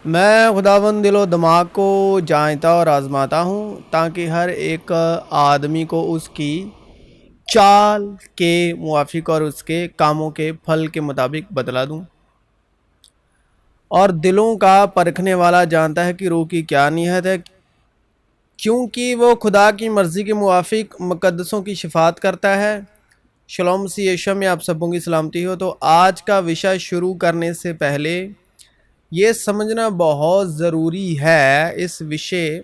میں خداوند دل و دماغ کو جانتا اور آزماتا ہوں تاکہ ہر ایک آدمی کو اس کی چال کے موافق اور اس کے کاموں کے پھل کے مطابق بدلا دوں، اور دلوں کا پرکھنے والا جانتا ہے کہ روح کی کیا نیت ہے، کیونکہ وہ خدا کی مرضی کے موافق مقدسوں کی شفاعت کرتا ہے۔ شلوم مسیح یسوع میں آپ سبوں کی سلامتی ہو۔ تو آج کا وشا شروع کرنے سے پہلے یہ سمجھنا بہت ضروری ہے اس وشے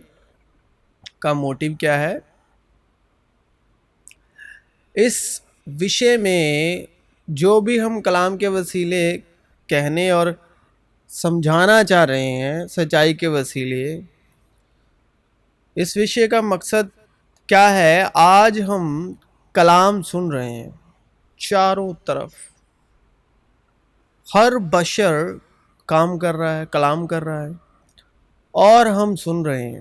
کا موٹیو کیا ہے۔ اس وشے میں جو بھی ہم کلام کے وسیلے کہنے اور سمجھانا چاہ رہے ہیں، سچائی کے وسیلے، اس وشے کا مقصد کیا ہے؟ آج ہم کلام سن رہے ہیں، چاروں طرف ہر بشر کام کر رہا ہے، کلام کر رہا ہے، اور ہم سن رہے ہیں۔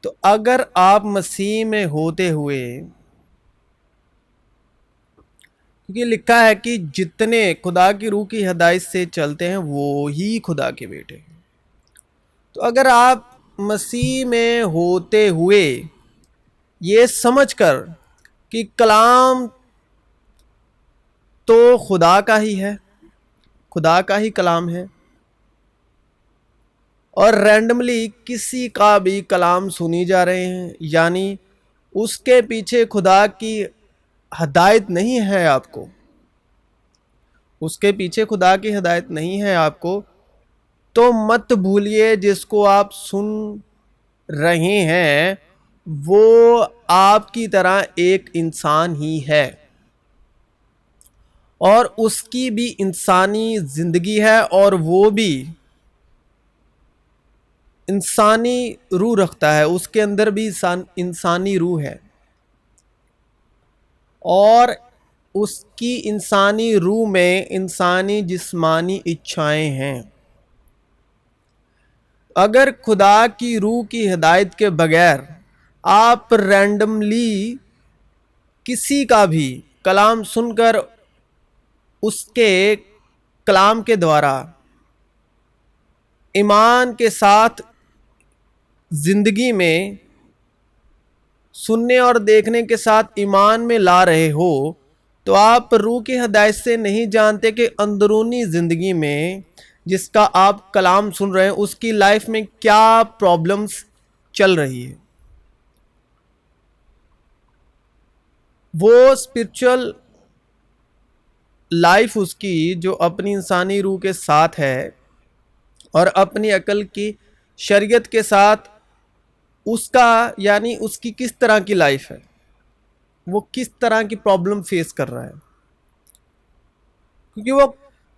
تو اگر آپ مسیح میں ہوتے ہوئے، کیونکہ لکھا ہے کہ جتنے خدا کی روح کی ہدایت سے چلتے ہیں وہی خدا کے بیٹے ہیں، تو اگر آپ مسیح میں ہوتے ہوئے یہ سمجھ کر کہ کلام تو خدا کا ہی ہے، خدا کا ہی کلام ہے، اور رینڈملی کسی کا بھی کلام سنی جا رہے ہیں، یعنی اس کے پیچھے خدا کی ہدایت نہیں ہے، آپ کو اس کے پیچھے خدا کی ہدایت نہیں ہے آپ کو، تو مت بھولیے جس کو آپ سن رہے ہیں وہ آپ کی طرح ایک انسان ہی ہے، اور اس کی بھی انسانی زندگی ہے، اور وہ بھی انسانی روح رکھتا ہے، اس کے اندر بھی انسانی روح ہے، اور اس کی انسانی روح میں انسانی جسمانی اچھائیں ہیں۔ اگر خدا کی روح کی ہدایت کے بغیر آپ رینڈملی کسی کا بھی کلام سن کر اس کے کلام کے دوارا ایمان کے ساتھ زندگی میں سننے اور دیکھنے کے ساتھ ایمان میں لا رہے ہو، تو آپ روح کی ہدایت سے نہیں جانتے کہ اندرونی زندگی میں جس کا آپ کلام سن رہے ہیں اس کی لائف میں کیا پرابلمز چل رہی ہے۔ وہ اسپرچل لائف اس کی جو اپنی انسانی روح کے ساتھ ہے اور اپنی عقل کی شریعت کے ساتھ، اس کا یعنی اس کی کس طرح کی لائف ہے، وہ کس طرح کی پرابلم فیس کر رہا ہے، کیونکہ وہ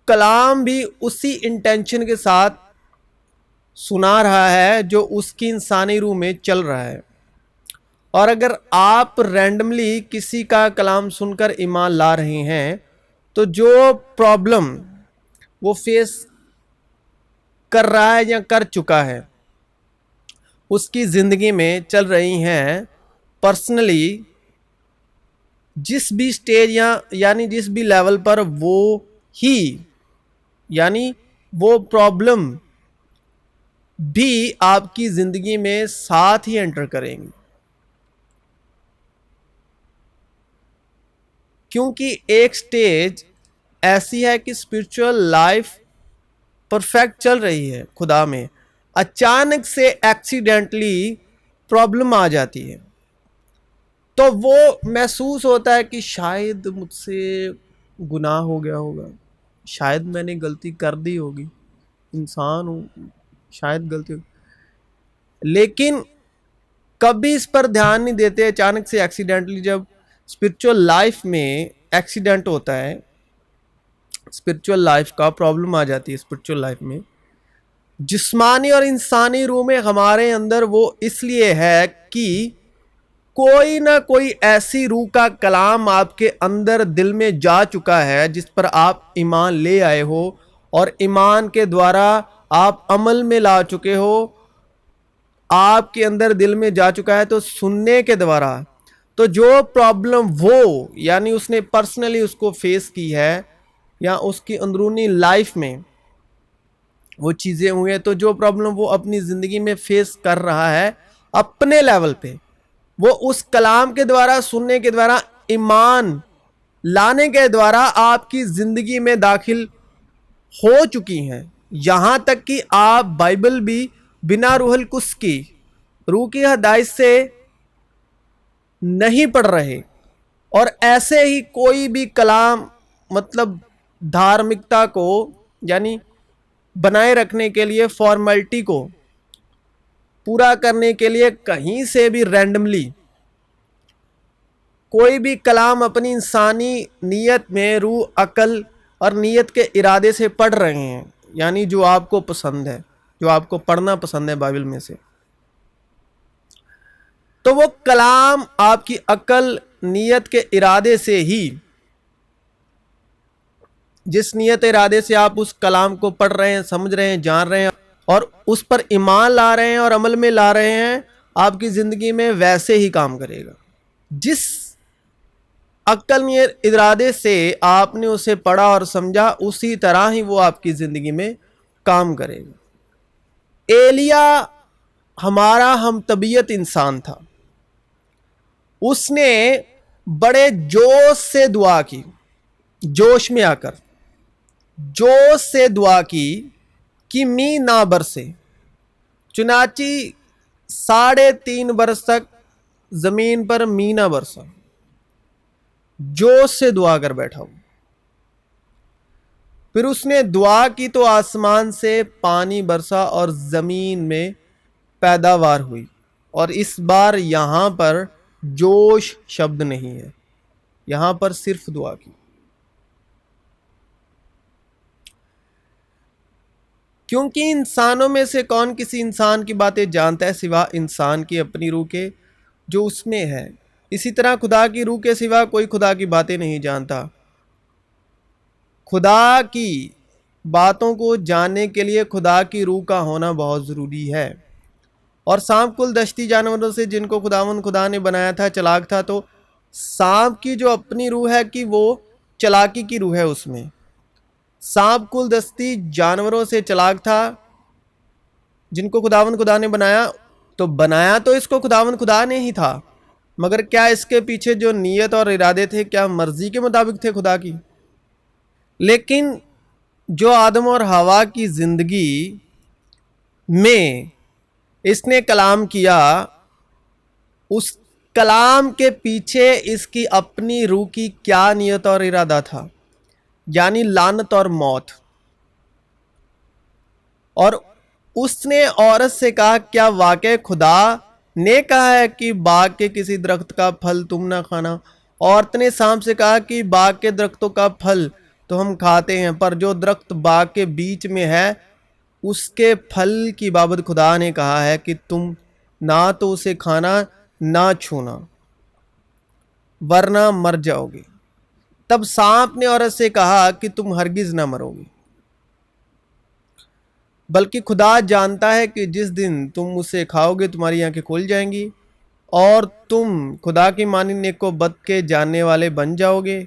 کلام بھی اسی انٹینشن کے ساتھ سنا رہا ہے جو اس کی انسانی روح میں چل رہا ہے۔ اور اگر آپ رینڈملی کسی کا کلام سن کر ایمان لا رہے ہیں تو جو پرابلم وہ فیس کر رہا ہے یا کر چکا ہے، اس کی زندگی میں چل رہی ہیں، پرسنلی جس بھی سٹیج یعنی جس بھی لیول پر وہ ہی یعنی وہ پرابلم بھی آپ کی زندگی میں ساتھ ہی انٹر کریں گی، کیونکہ ایک سٹیج ایسی ہے کہ اسپرچل لائف پرفیکٹ چل رہی ہے خدا میں، اچانک سے ایکسیڈنٹلی پرابلم آ جاتی ہے، تو وہ محسوس ہوتا ہے کہ شاید مجھ سے گناہ ہو گیا ہوگا، شاید میں نے غلطی کر دی ہوگی، انسان ہوں، شاید غلطی ہوگی، لیکن کبھی اس پر دھیان نہیں دیتے۔ اچانک سے ایکسیڈنٹلی جب اسپرچل لائف میں ایکسیڈنٹ ہوتا ہے، اسپرچل لائف کا پرابلم آ جاتی ہے، اسپرچل لائف میں جسمانی اور انسانی روح میں ہمارے اندر وہ اس لیے ہے کہ کوئی نہ کوئی ایسی روح کا کلام آپ کے اندر دل میں جا چکا ہے جس پر آپ ایمان لے آئے ہو، اور ایمان کے دوارا آپ عمل میں لا چکے ہو، آپ کے اندر دل میں جا چکا ہے، تو سننے کے دوارا تو جو پرابلم وہ یعنی اس نے پرسنلی اس کو فیس کی ہے یا اس کی اندرونی لائف میں وہ چیزیں ہوئی ہیں، تو جو پرابلم وہ اپنی زندگی میں فیس کر رہا ہے اپنے لیول پہ، وہ اس کلام کے دوارا، سننے کے دوارا، ایمان لانے کے دوارا آپ کی زندگی میں داخل ہو چکی ہیں. یہاں تک کہ آپ بائبل بھی بنا روح القدس کی، روح کی ہدایت سے نہیں پڑھ رہے، اور ایسے ہی کوئی بھی کلام مطلب دھارمکتا کو یعنی بنائے رکھنے کے لیے، فارمیلٹی کو پورا کرنے کے لیے کہیں سے بھی رینڈملی کوئی بھی کلام اپنی انسانی نیت میں روح، عقل اور نیت کے ارادے سے پڑھ رہے ہیں، یعنی جو آپ کو پسند ہے، جو آپ کو پڑھنا پسند ہے بائبل میں سے، تو وہ کلام آپ کی عقل، نیت کے ارادے سے ہی، جس نیت ارادے سے آپ اس کلام کو پڑھ رہے ہیں، سمجھ رہے ہیں، جان رہے ہیں اور اس پر ایمان لا رہے ہیں اور عمل میں لا رہے ہیں، آپ کی زندگی میں ویسے ہی کام کرے گا. جس عقل، نیت، ارادے سے آپ نے اسے پڑھا اور سمجھا، اسی طرح ہی وہ آپ کی زندگی میں کام کرے گا. ایلیا ہمارا ہم طبیعت انسان تھا. اس نے بڑے جوش سے دعا کی، جوش میں آ کر جوش سے دعا کی کہ می نہ برسے. چنانچہ 3.5 برس تک زمین پر می نہ برسا. جوش سے دعا کر بیٹھا ہوں. پھر اس نے دعا کی تو آسمان سے پانی برسا اور زمین میں پیداوار ہوئی. اور اس بار یہاں پر جوش شبد نہیں ہے، یہاں پر صرف دعا کی. کیونکہ انسانوں میں سے کون کسی انسان کی باتیں جانتا ہے سوا انسان کی اپنی روح کے جو اس میں ہے. اسی طرح خدا کی روح کے سوا کوئی خدا کی باتیں نہیں جانتا. خدا کی باتوں کو جاننے کے لیے خدا کی روح کا ہونا بہت ضروری ہے. اور سانپ کل دشتی جانوروں سے جن کو خدا نے بنایا تھا چلاک تھا، تو سانپ کی جو اپنی روح ہے کہ وہ چلاکی کی روح ہے اس میں. سانپ کل دستی جانوروں سے چلاک تھا جن کو خدا نے بنایا، تو بنایا تو اس کو خدا نے ہی تھا، مگر کیا اس کے پیچھے جو نیت اور ارادے تھے کیا مرضی کے مطابق تھے خدا کی؟ لیکن جو آدم اور حوا کی زندگی میں اس نے کلام کیا، اس کلام کے پیچھے اس کی اپنی روح کی کیا نیت اور ارادہ تھا، یعنی لعنت اور موت. اور اس نے عورت سے کہا کیا واقع خدا نے کہا ہے کہ باغ کے کسی درخت کا پھل تم نہ کھانا؟ عورت نے سانپ سے کہا کہ باغ کے درختوں کا پھل تو ہم کھاتے ہیں، پر جو درخت باغ کے بیچ میں ہے اس کے پھل کی بابت خدا نے کہا ہے کہ تم نہ تو اسے کھانا نہ چھونا ورنہ مر جاؤ گے. تب سانپ نے عورت سے کہا کہ تم ہرگز نہ مرو گے، بلکہ خدا جانتا ہے کہ جس دن تم اسے کھاؤ گے تمہاری آنکھیں کھل جائیں گی اور تم خدا کی مانند نیک و بد کے جاننے والے بن جاؤ گے.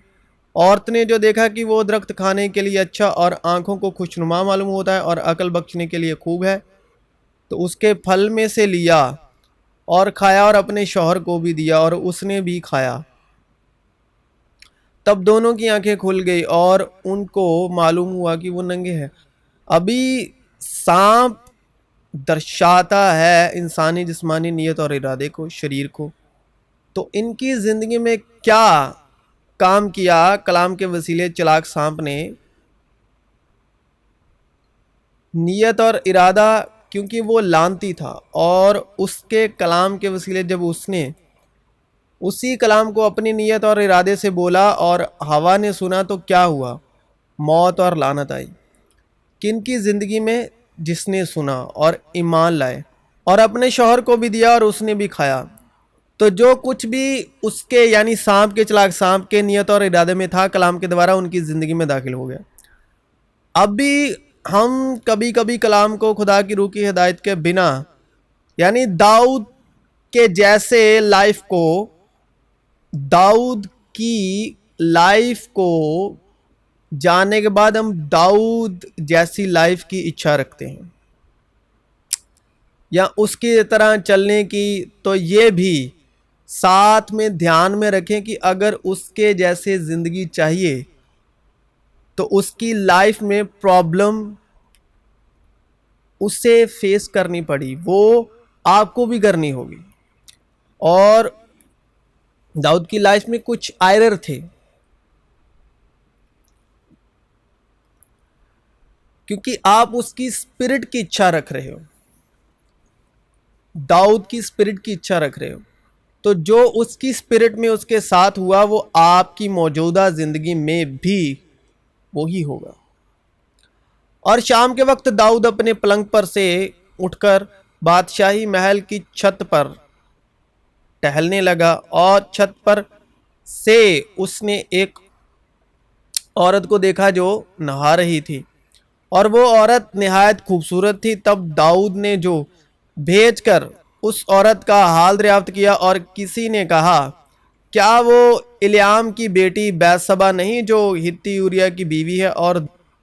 عورت نے جو دیکھا کہ وہ درخت کھانے کے لیے اچھا اور آنکھوں کو خوشنما معلوم ہوتا ہے اور عقل بخشنے کے لیے خوب ہے، تو اس کے پھل میں سے لیا اور کھایا اور اپنے شوہر کو بھی دیا اور اس نے بھی کھایا. تب دونوں کی آنکھیں کھل گئی اور ان کو معلوم ہوا کہ وہ ننگے ہیں. ابھی سانپ درشاتا ہے انسانی جسمانی نیت اور ارادے کو، شریر کو. تو ان کی زندگی میں کیا کام کیا کلام کے وسیلے چلاک سانپ نے؟ نیت اور ارادہ، کیونکہ وہ لعنتی تھا اور اس کے کلام کے وسیلے جب اس نے اسی کلام کو اپنی نیت اور ارادے سے بولا اور ہوا نے سنا تو کیا ہوا؟ موت اور لعنت آئی. کن کی زندگی میں؟ جس نے سنا اور ایمان لائے اور اپنے شوہر کو بھی دیا اور اس نے بھی کھایا. تو جو کچھ بھی اس کے یعنی سانپ کے، چلاک سانپ کے نیت اور ارادے میں تھا کلام کے دوارا ان کی زندگی میں داخل ہو گیا. اب بھی ہم کبھی کبھی کلام کو خدا کی روح کی ہدایت کے بنا، یعنی داؤد کے جیسے لائف کو داؤد کی لائف کو جاننے کے بعد ہم داؤد جیسی لائف کی اچھا رکھتے ہیں یا اس کی طرح چلنے کی، تو یہ بھی ساتھ میں دھیان میں رکھیں کہ اگر اس کے جیسے زندگی چاہیے تو اس کی لائف میں پرابلم اسے فیس کرنی پڑی، وہ آپ کو بھی کرنی ہوگی۔ اور داؤد کی لائف میں کچھ ایرر تھے، کیونکہ آپ اس کی اسپرٹ کی اچھا رکھ رہے ہو، داؤد کی اسپرٹ کی اچھا رکھ رہے ہو، تو جو اس کی اسپرٹ میں اس کے ساتھ ہوا وہ آپ کی موجودہ زندگی میں بھی وہی ہوگا۔ اور شام کے وقت داؤد اپنے پلنگ پر سے اٹھ کر بادشاہی محل کی چھت پر ٹہلنے لگا، اور چھت پر سے اس نے ایک عورت کو دیکھا جو نہا رہی تھی، اور وہ عورت نہایت خوبصورت تھی۔ تب داؤد نے جو بھیج کر اس عورت کا حال دریافت کیا، اور کسی نے کہا کیا وہ الیام کی بیٹی بیتشبہ نہیں جو ہتی اوریا کی بیوی ہے؟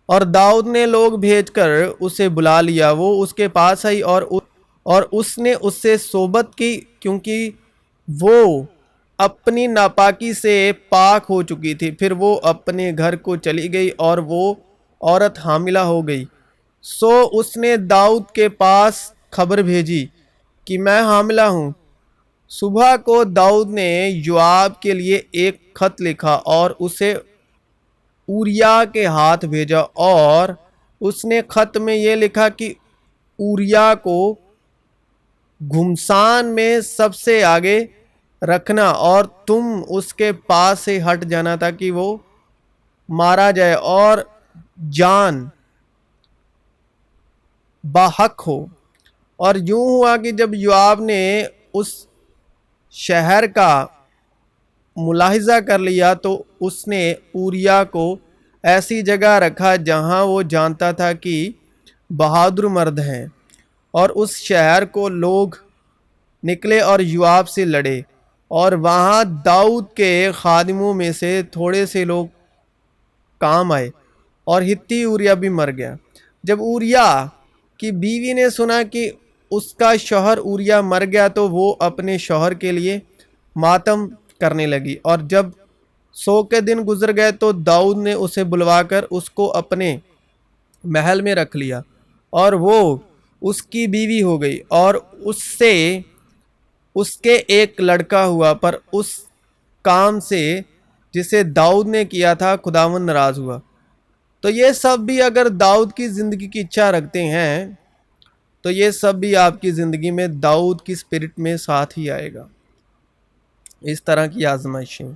اور داؤد نے لوگ بھیج کر اسے بلا لیا، وہ اس کے پاس آئی اور اس نے اس سے صحبت کی، کیونکہ وہ اپنی ناپاکی سے پاک ہو چکی تھی۔ پھر وہ اپنے گھر کو چلی گئی اور وہ عورت حاملہ ہو گئی۔ سو اس نے داؤد کے پاس خبر بھیجی کہ میں حاملہ ہوں۔ صبح کو داؤد نے یوآب کے لیے ایک خط لکھا اور اسے اوریا کے ہاتھ بھیجا، اور اس نے خط میں یہ لکھا کہ اوریا کو گھمسان میں سب سے آگے رکھنا اور تم اس کے پاس سے ہٹ جانا تاکہ وہ مارا جائے اور جان باحق ہو۔ اور یوں ہوا کہ جب یوآب نے اس شہر کا ملاحظہ کر لیا تو اس نے اوریا کو ایسی جگہ رکھا جہاں وہ جانتا تھا کہ بہادر مرد ہیں، اور اس شہر کو لوگ نکلے اور یوآب سے لڑے، اور وہاں داؤد کے خادموں میں سے تھوڑے سے لوگ کام آئے، اور ہتی اوریا بھی مر گیا۔ جب اوریا کی بیوی نے سنا کہ اس کا شوہر اوریا مر گیا تو وہ اپنے شوہر کے لیے ماتم کرنے لگی، اور جب 100 کے دن گزر گئے تو داؤد نے اسے بلوا کر اس کو اپنے محل میں رکھ لیا، اور وہ اس کی بیوی ہو گئی، اور اس سے اس کے ایک لڑکا ہوا۔ پر اس کام سے جسے داؤد نے کیا تھا خداوند ناراض ہوا۔ تو یہ سب بھی اگر داؤد کی زندگی کی اچھا رکھتے ہیں تو یہ سب بھی آپ کی زندگی میں داؤد کی اسپرٹ میں ساتھ ہی آئے گا، اس طرح کی آزمائشیں۔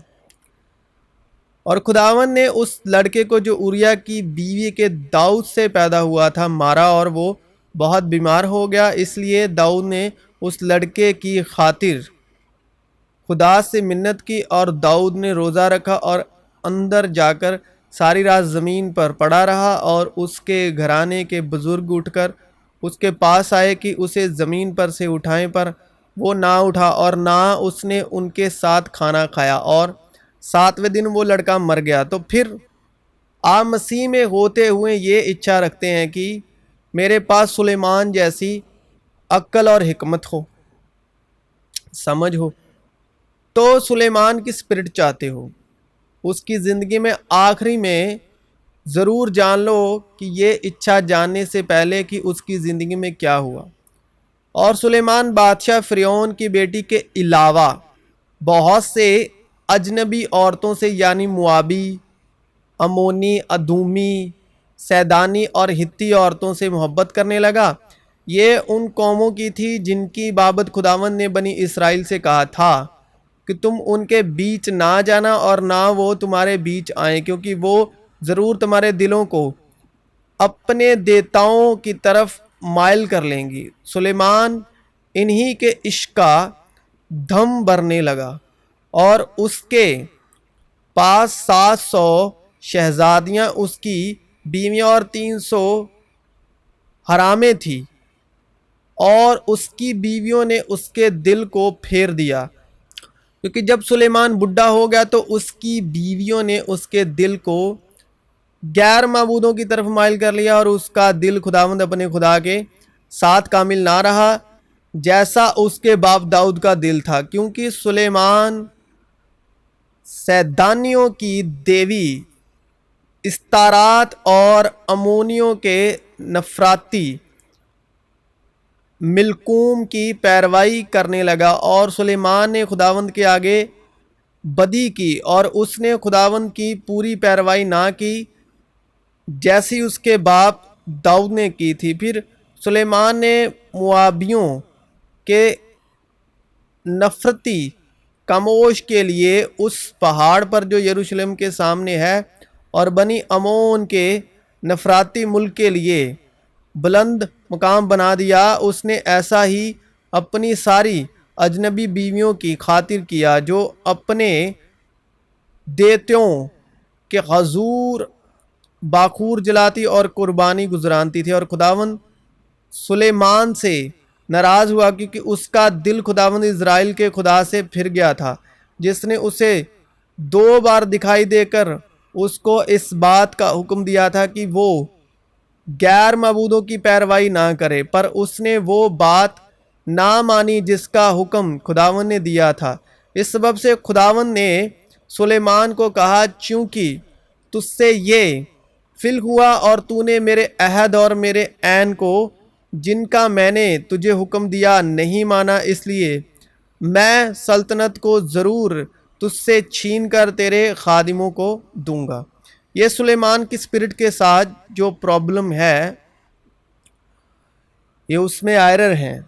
اور خداوند نے اس لڑکے کو جو اوریا کی بیوی کے داؤد سے پیدا ہوا تھا مارا، اور وہ بہت بیمار ہو گیا۔ اس لیے داؤد نے اس لڑکے کی خاطر خدا سے منت کی، اور داؤد نے روزہ رکھا اور اندر جا کر ساری رات زمین پر پڑا رہا، اور اس کے گھرانے کے بزرگ اٹھ کر اس کے پاس آئے کہ اسے زمین پر سے اٹھائیں، پر وہ نہ اٹھا اور نہ اس نے ان کے ساتھ کھانا کھایا، اور 7ویں دن وہ لڑکا مر گیا۔ تو پھر آپ مسیح میں ہوتے ہوئے یہ اچھا رکھتے ہیں کہ میرے پاس سلیمان جیسی عقل اور حکمت ہو، سمجھ ہو۔ تو سلیمان کی اسپرٹ چاہتے ہو، اس کی زندگی میں آخری میں ضرور جان لو کہ یہ اچھا جاننے سے پہلے کہ اس کی زندگی میں کیا ہوا۔ اور سلیمان بادشاہ فرعون کی بیٹی کے علاوہ بہت سے اجنبی عورتوں سے، یعنی موابی، امونی، ادومی، سیدانی اور ہتی عورتوں سے محبت کرنے لگا۔ یہ ان قوموں کی تھی جن کی بابت خداوند نے بنی اسرائیل سے کہا تھا کہ تم ان کے بیچ نہ جانا اور نہ وہ تمہارے بیچ آئیں، کیونکہ وہ ضرور تمہارے دلوں کو اپنے دیوتاؤں کی طرف مائل کر لیں گی۔ سلیمان انہی کے عشق کا دھم بھرنے لگا، اور اس کے پاس 700 شہزادیاں اس کی بیویاں اور 300 حرامیں تھی، اور اس کی بیویوں نے اس کے دل کو پھیر دیا۔ کیونکہ جب سلیمان بڈھا ہو گیا تو اس کی بیویوں نے اس کے دل کو غیر معبودوں کی طرف مائل کر لیا، اور اس کا دل خداوند اپنے خدا کے ساتھ کامل نہ رہا جیسا اس کے باپ داؤد کا دل تھا، کیونکہ سلیمان سیدانیوں کی دیوی استارات اور امونیوں کے نفراتی ملکوم کی پیروی کرنے لگا، اور سلیمان نے خداوند کے آگے بدی کی اور اس نے خداوند کی پوری پیروی نہ کی جیسی اس کے باپ داؤد نے کی تھی۔ پھر سلیمان نے موابیوں کے نفرتی کموش کے لیے اس پہاڑ پر جو یروشلم کے سامنے ہے اور بنی امون کے نفراتی ملک کے لیے بلند مقام بنا دیا۔ اس نے ایسا ہی اپنی ساری اجنبی بیویوں کی خاطر کیا جو اپنے دیتوں کے حضور باخور جلاتی اور قربانی گزرانتی تھی، اور خداوند سلیمان سے ناراض ہوا کیونکہ اس کا دل خداوند اسرائیل کے خدا سے پھر گیا تھا، جس نے اسے 2 بار دکھائی دے کر اس کو اس بات کا حکم دیا تھا کہ وہ غیر معبودوں کی پیروی نہ کرے، پر اس نے وہ بات نہ مانی جس کا حکم خداوند نے دیا تھا۔ اس سبب سے خداوند نے سلیمان کو کہا، چونکہ تجھ سے یہ فعل ہوا اور تو نے میرے عہد اور میرے عین کو جن کا میں نے تجھے حکم دیا نہیں مانا، اس لیے میں سلطنت کو ضرور تجھ سے چھین کر تیرے خادموں کو دوں گا۔ یہ سلیمان کی اسپرٹ کے ساتھ جو پرابلم ہے، یہ اس میں ایرر ہیں،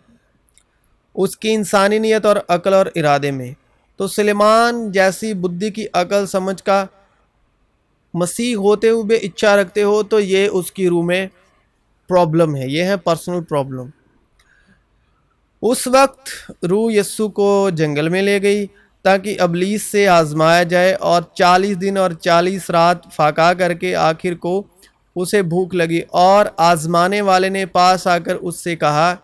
اس کی انسانی نیت اور عقل اور ارادے میں۔ تو سلیمان جیسی بدھی کی عقل سمجھ کا مسیح ہوتے ہوئے اچھا رکھتے ہو تو یہ اس کی روح میں پرابلم ہے، یہ ہے پرسنل پرابلم۔ اس وقت روح یسوع کو جنگل میں لے گئی تاکہ ابلیس سے آزمایا جائے، اور 40 دن اور 40 رات فاقہ کر کے آخر کو اسے بھوک لگی، اور آزمانے والے نے پاس آ کر اس سے کہا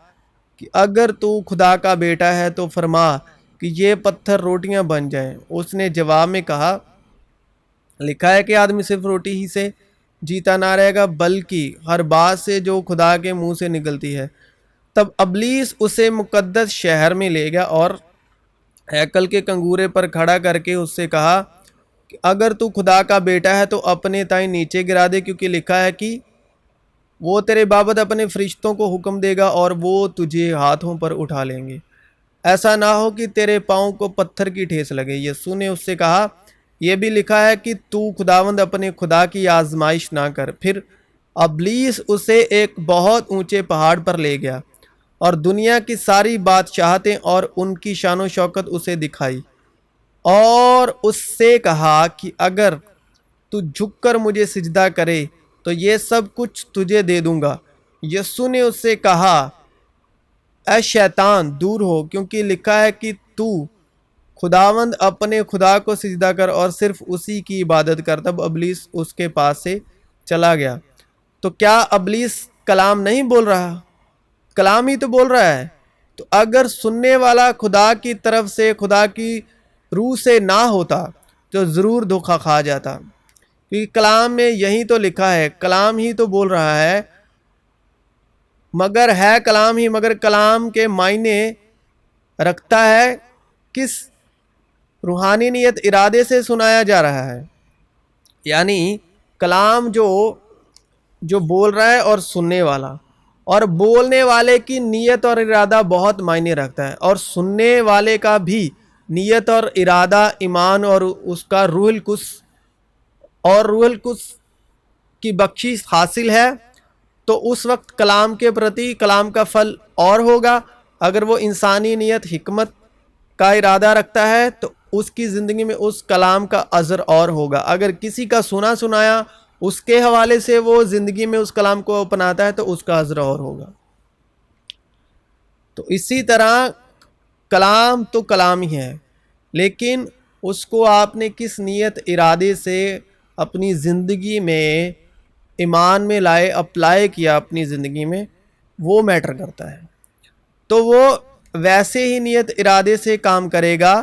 کہ اگر تو خدا کا بیٹا ہے تو فرما کہ یہ پتھر روٹیاں بن جائیں۔ اس نے جواب میں کہا، لکھا ہے کہ آدمی صرف روٹی ہی سے جیتا نہ رہے گا بلکہ ہر بات سے جو خدا کے منہ سے نکلتی ہے۔ تب ابلیس اسے مقدس شہر میں لے گیا اور ہیکل کے کنگورے پر کھڑا کر کے اس سے کہا کہ اگر تو خدا کا بیٹا ہے تو اپنے تائیں نیچے گرا دے، کیونکہ لکھا ہے کہ وہ تیرے بابت اپنے فرشتوں کو حکم دے گا اور وہ تجھے ہاتھوں پر اٹھا لیں گے، ایسا نہ ہو کہ تیرے پاؤں کو پتھر کی ٹھیس لگے۔ یسوع نے اس سے کہا، یہ بھی لکھا ہے کہ تو خداوند اپنے خدا کی آزمائش نہ کر۔ پھر ابلیس اسے ایک بہت اونچے پہاڑ پر لے گیا اور دنیا کی ساری بادشاہتیں اور ان کی شان و شوکت اسے دکھائی، اور اس سے کہا کہ اگر تو جھک کر مجھے سجدہ کرے تو یہ سب کچھ تجھے دے دوں گا۔ یسوع نے اس سے کہا، اے شیطان دور ہو، کیونکہ لکھا ہے کہ تو خداوند اپنے خدا کو سجدہ کر اور صرف اسی کی عبادت کر۔ تب ابلیس اس کے پاس سے چلا گیا۔ تو کیا ابلیس کلام نہیں بول رہا؟ کلام ہی تو بول رہا ہے۔ تو اگر سننے والا خدا کی طرف سے خدا کی روح سے نہ ہوتا تو ضرور دھوکہ کھا جاتا، کیونکہ کلام میں یہی تو لکھا ہے، کلام ہی تو بول رہا ہے، مگر ہے کلام ہی، مگر کلام کے معنی رکھتا ہے کس روحانی نیت ارادے سے سنایا جا رہا ہے۔ یعنی کلام جو بول رہا ہے اور سننے والا، اور بولنے والے کی نیت اور ارادہ بہت معنی رکھتا ہے، اور سننے والے کا بھی نیت اور ارادہ ایمان اور اس کا روح القدس اور روح القدس کی بخشش حاصل ہے، تو اس وقت کلام کے پرتی کلام کا پھل اور ہوگا۔ اگر وہ انسانی نیت حکمت کا ارادہ رکھتا ہے تو اس کی زندگی میں اس کلام کا اثر اور ہوگا۔ اگر کسی کا سنا سنایا اس کے حوالے سے وہ زندگی میں اس کلام کو اپناتا ہے تو اس کا اثر اور ہوگا۔ تو اسی طرح کلام تو کلام ہی ہے، لیکن اس کو آپ نے کس نیت ارادے سے اپنی زندگی میں ایمان میں لائے، اپلائی کیا اپنی زندگی میں، وہ میٹر کرتا ہے۔ تو وہ ویسے ہی نیت ارادے سے کام کرے گا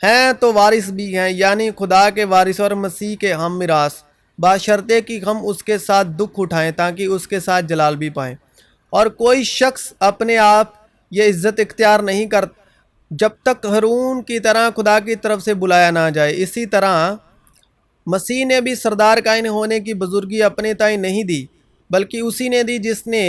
ہیں تو وارث بھی ہیں، یعنی خدا کے وارث اور مسیح کے ہم میراث، بشرطے کہ ہم اس کے ساتھ دکھ اٹھائیں تاکہ اس کے ساتھ جلال بھی پائیں۔ اور کوئی شخص اپنے آپ یہ عزت اختیار نہیں کر جب تک ہارون کی طرح خدا کی طرف سے بلایا نہ جائے۔ اسی طرح مسیح نے بھی سردار کائن ہونے کی بزرگی اپنے تائیں نہیں دی، بلکہ اسی نے دی جس نے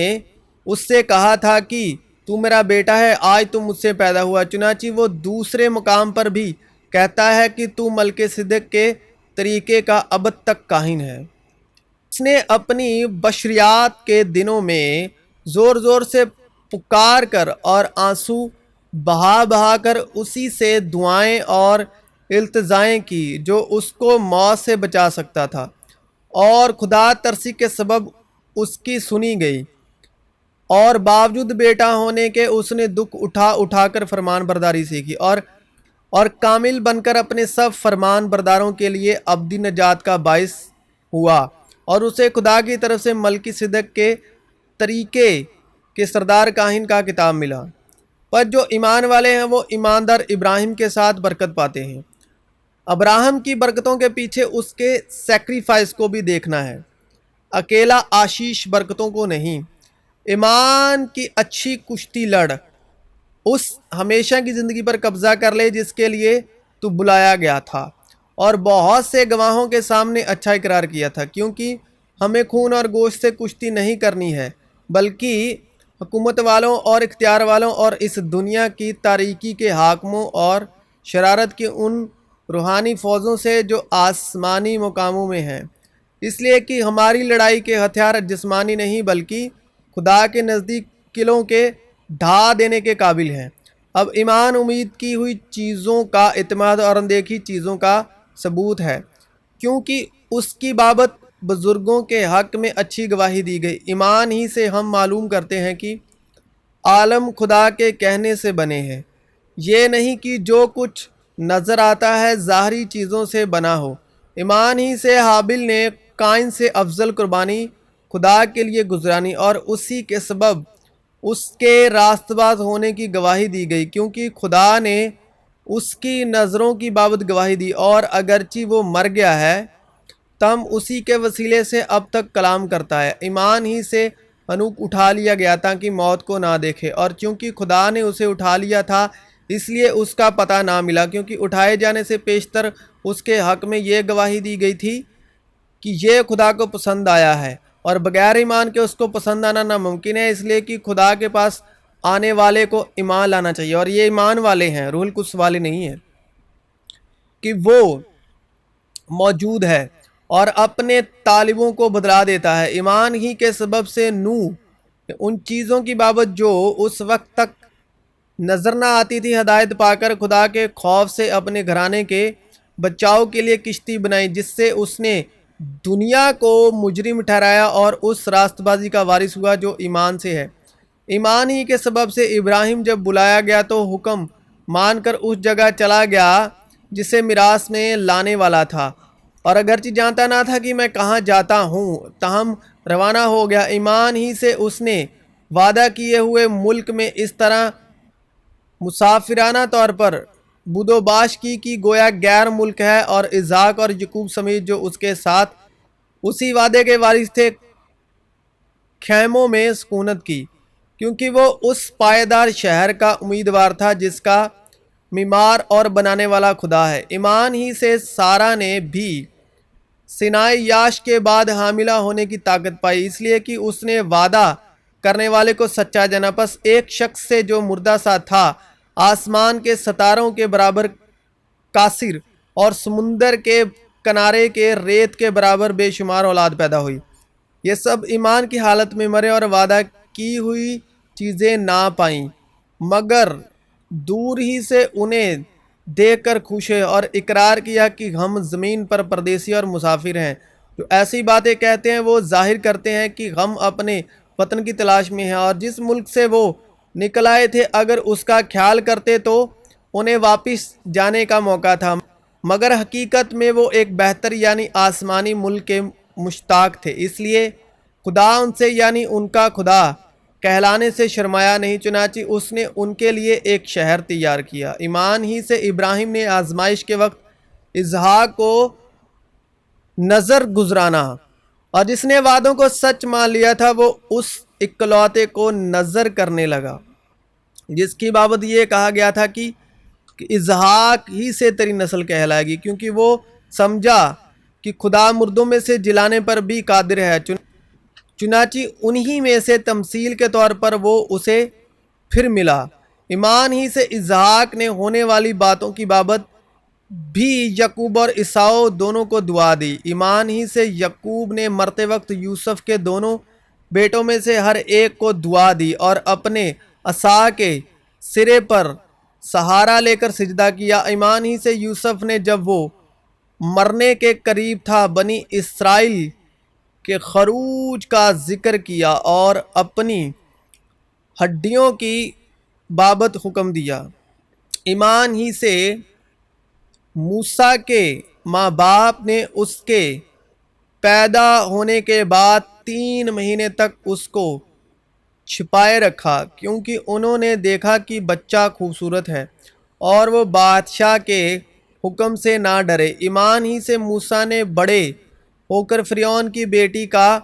اس سے کہا تھا کہ تو میرا بیٹا ہے، آج تو مجھ سے پیدا ہوا۔ چنانچہ وہ دوسرے مقام پر بھی کہتا ہے کہ تو ملک صدق کے طریقے کا ابد تک کاہن ہے۔ اس نے اپنی بشریات کے دنوں میں زور زور سے پکار کر اور آنسو بہا بہا کر اسی سے دعائیں اور التجائیں کی جو اس کو موت سے بچا سکتا تھا، اور خدا ترسی کے سبب اس کی سنی گئی، اور باوجود بیٹا ہونے کے اس نے دکھ اٹھا اٹھا کر فرمان برداری سیکھی، اور کامل بن کر اپنے سب فرمان برداروں کے لیے ابدی نجات کا باعث ہوا، اور اسے خدا کی طرف سے ملکی صدق کے طریقے کے سردار کاہن کا کتاب ملا۔ پر جو ایمان والے ہیں وہ ایماندار ابراہیم کے ساتھ برکت پاتے ہیں۔ ابراہیم کی برکتوں کے پیچھے اس کے سیکریفائس کو بھی دیکھنا ہے، اکیلا آشیش برکتوں کو نہیں۔ ایمان کی اچھی کشتی لڑ، اس ہمیشہ کی زندگی پر قبضہ کر لے جس کے لیے تو بلایا گیا تھا، اور بہت سے گواہوں کے سامنے اچھا اقرار کیا تھا، کیونکہ ہمیں خون اور گوشت سے کشتی نہیں کرنی ہے، بلکہ حکومت والوں اور اختیار والوں اور اس دنیا کی تاریکی کے حاکموں اور شرارت کی ان روحانی فوجوں سے جو آسمانی مقاموں میں ہیں۔ اس لیے کہ ہماری لڑائی کے ہتھیار جسمانی نہیں بلکہ خدا کے نزدیک قلعوں کے ڈھا دینے کے قابل ہیں۔ اب ایمان امید کی ہوئی چیزوں کا اعتماد اور اندیکھی چیزوں کا ثبوت ہے، کیونکہ اس کی بابت بزرگوں کے حق میں اچھی گواہی دی گئی۔ ایمان ہی سے ہم معلوم کرتے ہیں کہ عالم خدا کے کہنے سے بنے ہیں، یہ نہیں کہ جو کچھ نظر آتا ہے ظاہری چیزوں سے بنا ہو۔ ایمان ہی سے حابل نے قائن سے افضل قربانی خدا کے لیے گزرانی، اور اسی کے سبب اس کے راست باز ہونے کی گواہی دی گئی، کیونکہ خدا نے اس کی نظروں کی بابت گواہی دی، اور اگرچہ وہ مر گیا ہے تم اسی کے وسیلے سے اب تک کلام کرتا ہے۔ ایمان ہی سے ہنوک اٹھا لیا گیا تاکہ موت کو نہ دیکھے، اور چونکہ خدا نے اسے اٹھا لیا تھا اس لیے اس کا پتہ نہ ملا، کیونکہ اٹھائے جانے سے پیشتر اس کے حق میں یہ گواہی دی گئی تھی کہ یہ خدا کو پسند آیا ہے، اور بغیر ایمان کے اس کو پسند آنا ناممکن ہے، اس لیے کہ خدا کے پاس آنے والے کو ایمان لانا چاہیے، اور یہ ایمان والے ہیں، روح القدس والے نہیں ہیں، کہ وہ موجود ہے اور اپنے طالبوں کو بدلا دیتا ہے۔ ایمان ہی کے سبب سے نوح ان چیزوں کی بابت جو اس وقت تک نظر نہ آتی تھی ہدایت پا کر خدا کے خوف سے اپنے گھرانے کے بچاؤ کے لیے کشتی بنائی، جس سے اس نے دنیا کو مجرم ٹھہرایا اور اس راست بازی کا وارث ہوا جو ایمان سے ہے۔ ایمان ہی کے سبب سے ابراہیم جب بلایا گیا تو حکم مان کر اس جگہ چلا گیا جسے میراث میں لانے والا تھا، اور اگرچہ جانتا نہ تھا کہ میں کہاں جاتا ہوں، تاہم روانہ ہو گیا۔ ایمان ہی سے اس نے وعدہ کیے ہوئے ملک میں اس طرح مسافرانہ طور پر بدوباش کی گویا غیر ملک ہے، اور اسحاق اور یعقوب سمیت جو اس کے ساتھ اسی وعدے کے وارث تھے خیموں میں سکونت کی، کیونکہ وہ اس پائیدار شہر کا امیدوار تھا جس کا معمار اور بنانے والا خدا ہے۔ ایمان ہی سے سارہ نے بھی سنائے یاش کے بعد حاملہ ہونے کی طاقت پائی، اس لیے کہ اس نے وعدہ کرنے والے کو سچا جانا۔ پس ایک شخص سے جو مردہ سا تھا آسمان کے ستاروں کے برابر کثیر اور سمندر کے کنارے کے ریت کے برابر بے شمار اولاد پیدا ہوئی۔ یہ سب ایمان کی حالت میں مرے اور وعدہ کی ہوئی چیزیں نہ پائیں، مگر دور ہی سے انہیں دیکھ کر خوش ہوئے اور اقرار کیا کہ ہم زمین پر پردیسی اور مسافر ہیں۔ جو ایسی باتیں کہتے ہیں وہ ظاہر کرتے ہیں کہ ہم اپنے وطن کی تلاش میں ہیں، اور جس ملک سے وہ نکل آئے تھے اگر اس کا خیال کرتے تو انہیں واپس جانے کا موقع تھا، مگر حقیقت میں وہ ایک بہتر یعنی آسمانی ملک کے مشتاق تھے۔ اس لیے خدا ان سے یعنی ان کا خدا کہلانے سے شرمایا نہیں، چنانچہ اس نے ان کے لیے ایک شہر تیار کیا۔ ایمان ہی سے ابراہیم نے آزمائش کے وقت اسحاق کو نظر گزرانا، اور جس نے وعدوں کو سچ مان لیا تھا وہ اس اکلوتے کو نظر کرنے لگا جس کی بابت یہ کہا گیا تھا کہ اسحاق ہی سے تیری نسل کہلائے گی، کیونکہ وہ سمجھا کہ خدا مردوں میں سے جلانے پر بھی قادر ہے۔ چنانچہ انہی میں سے تمثیل کے طور پر وہ اسے پھر ملا۔ ایمان ہی سے اسحاق نے ہونے والی باتوں کی بابت بھی یعقوب اور عیساؤ دونوں کو دعا دی۔ ایمان ہی سے یعقوب نے مرتے وقت یوسف کے دونوں بیٹوں میں سے ہر ایک کو دعا دی اور اپنے عصا کے سرے پر سہارا لے کر سجدہ کیا۔ ایمان ہی سے یوسف نے جب وہ مرنے کے قریب تھا بنی اسرائیل کے خروج کا ذکر کیا اور اپنی ہڈیوں کی بابت حکم دیا۔ ایمان ہی سے موسیٰ کے ماں باپ نے اس کے پیدا ہونے کے بعد 3 مہینے تک اس کو چھپائے رکھا، کیونکہ انہوں نے دیکھا کہ بچہ خوبصورت ہے اور وہ بادشاہ کے حکم سے نہ ڈرے۔ ایمان ہی سے موسیٰ نے بڑے ہو کر فرعون کی بیٹی کا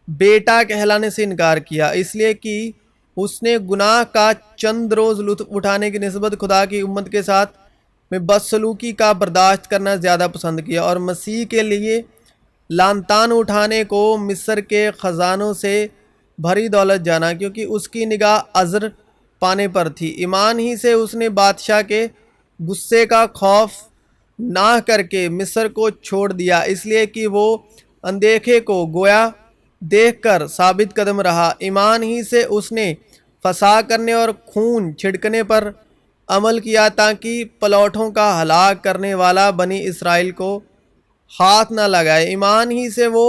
بیٹا کہلانے سے انکار کیا، اس لیے کہ اس نے گناہ کا چند روز لطف اٹھانے کی نسبت خدا کی امت کے ساتھ میں بدسلوکی کا برداشت کرنا زیادہ پسند کیا، اور مسیح کے لیے لعن طعن اٹھانے کو مصر کے خزانوں سے بھری دولت جانا، کیونکہ اس کی نگاہ عذر پانے پر تھی۔ ایمان ہی سے اس نے بادشاہ کے غصے کا خوف نہ کر کے مصر کو چھوڑ دیا، اس لیے کہ وہ اندیکھے کو گویا دیکھ کر ثابت قدم رہا۔ ایمان ہی سے اس نے فساد کرنے اور خون چھڑکنے پر عمل کیا تاکہ پلوٹھوں کا ہلاک کرنے والا بنی اسرائیل کو ہاتھ نہ لگائے۔ ایمان ہی سے وہ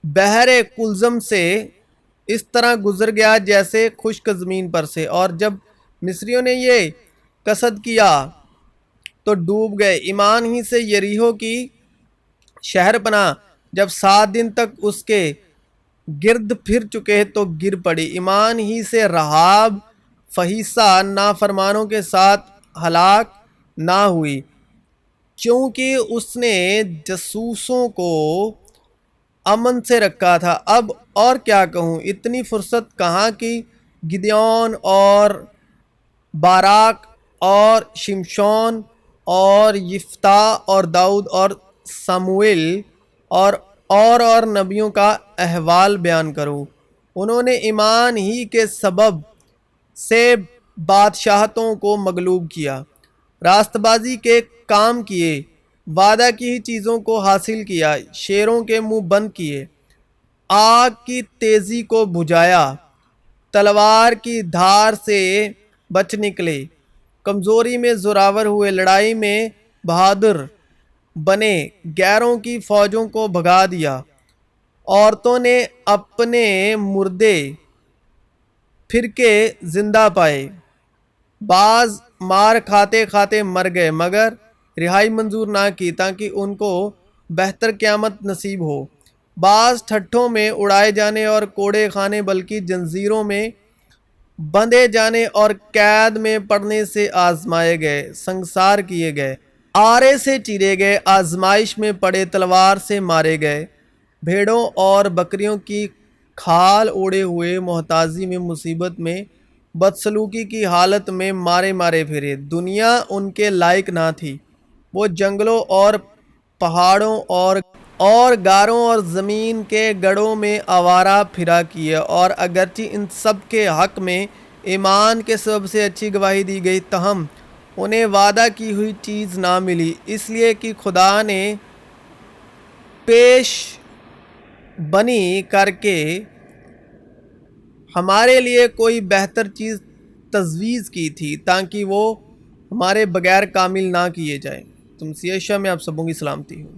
بحر کلزم سے اس طرح گزر گیا جیسے خشک زمین پر سے، اور جب مصریوں نے یہ قصد کیا تو ڈوب گئے۔ ایمان ہی سے یریحو کی شہر پناہ جب 7 دن تک اس کے گرد پھر چکے تو گر پڑی۔ ایمان ہی سے رحاب فحیصہ نافرمانوں کے ساتھ ہلاک نہ ہوئی، کیونکہ اس نے جاسوسوں کو امن سے رکھا تھا۔ اب اور کیا کہوں، اتنی فرصت کہاں کی گدیون اور باراک اور شمشون اور یفتح اور داؤد اور سموئیل اور نبیوں کا احوال بیان کروں۔ انہوں نے ایمان ہی کے سبب سے بادشاہتوں کو مغلوب کیا، راست بازی کے کام کیے، وعدہ کی ہوئی چیزوں کو حاصل کیا، شیروں کے منہ بند کیے، آگ کی تیزی کو بجھایا، تلوار کی دھار سے بچ نکلے، کمزوری میں زوراور ہوئے، لڑائی میں بہادر بنے، غیروں کی فوجوں کو بھگا دیا، عورتوں نے اپنے مردے پھر کے زندہ پائے، بعض مار کھاتے کھاتے مر گئے مگر رہائی منظور نہ کی تاکہ ان کو بہتر قیامت نصیب ہو، بعض ٹھٹھوں میں اڑائے جانے اور کوڑے کھانے بلکہ جنزیروں میں بندھے جانے اور قید میں پڑنے سے آزمائے گئے، سنگسار کیے گئے، آرے سے چیرے گئے، آزمائش میں پڑے، تلوار سے مارے گئے، بھیڑوں اور بکریوں کی کھال اوڑے ہوئے، محتاجی میں، مصیبت میں، بدسلوکی کی حالت میں مارے پھرے۔ دنیا ان کے لائق نہ تھی، وہ جنگلوں اور پہاڑوں اور غاروں اور زمین کے گڑھوں میں آوارہ پھرا کیے، اور اگرچہ ان سب کے حق میں ایمان کے سبب سے اچھی گواہی دی گئی، تاہم انہیں وعدہ کی ہوئی چیز نہ ملی، اس لیے کہ خدا نے پیش بینی کر کے ہمارے لیے کوئی بہتر چیز تجویز کی تھی تاکہ وہ ہمارے بغیر کامل نہ کیے جائیں۔ تو مسیح عیسیٰ میں آپ سبوں کی سلامتی ہو۔